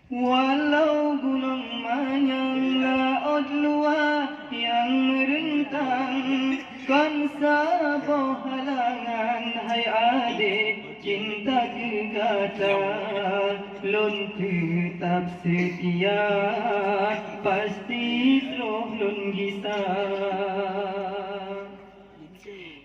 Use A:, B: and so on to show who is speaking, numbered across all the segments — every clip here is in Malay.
A: Walau gunung manyang laut luar yang merentang, kan sabar halangan hai adik cinta kegata, lun tetap setia pasti terus lun gisah.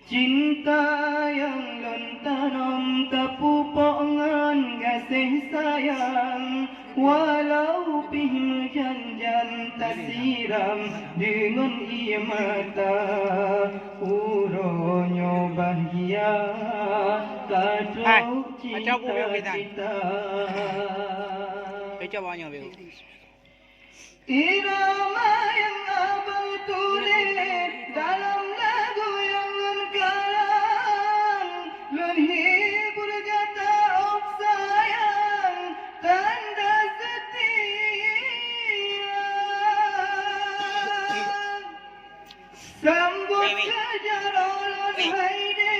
A: Cinta yang lun tanam tapupok ngan kasih sayang, walau pih menjanjan tak siram dengan ia mata, uronyo bahagia kacau cita-cita. Irama yang abang tulis dalam lagu yang lun karang, lun hibur kata oh sayang, tanda setia. Sambut kejar ulun haide,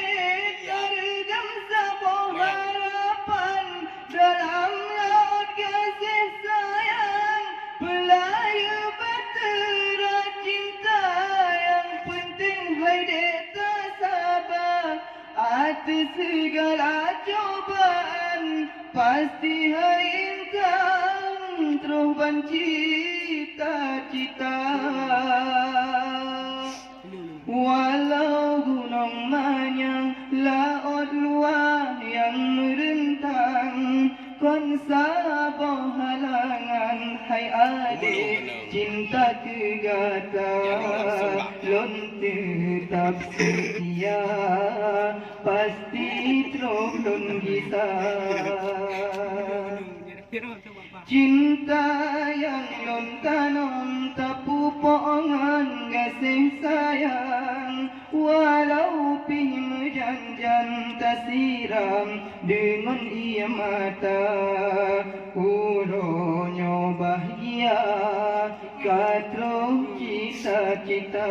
A: tergam sabuh harapan dalam laut kasih sayang, pelaya batera cinta yang penting haide tak sabar. Atas segala cobaan pasti hai intan terus cita-cita. Walau gunung manyang laut luar yang merentang, kon sabar halangan hai adik cinta kegata, lun tetap setia pasti terus lun gisah. Cinta yang lun tanam tapupok ngan kasih sayang, walau pih menjanjan tak siram dengan ia mata, uronyo bahagia katro cita-cita.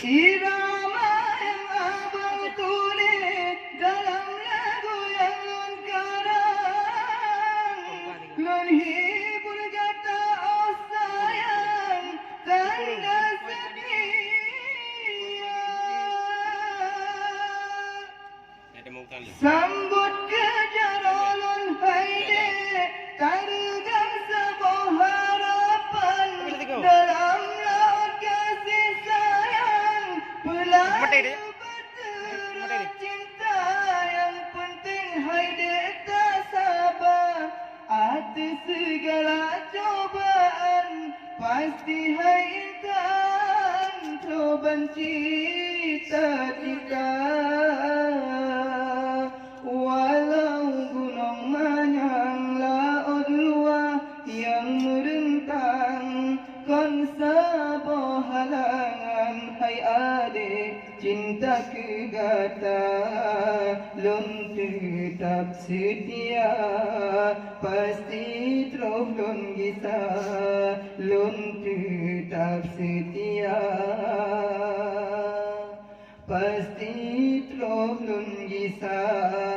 A: Irama yang abang tulis dalam lagu yang lun karang, lun hibur kata oh sayang, tanda setia. Sambut kejar ulun haide, tergam sebuah harapan dalam laut kasih sayang, pelaya batera cinta yang penting haide tak sabar. Atas segala cobaan pasti hai intan coban cita-cita. Walau gunung manyang laut luar yang merentang, kon sabar halangan hai adik cinta kegata, lun tetap setia pasti terus lun gisah, lun tetap setia pasti terus lun gisah.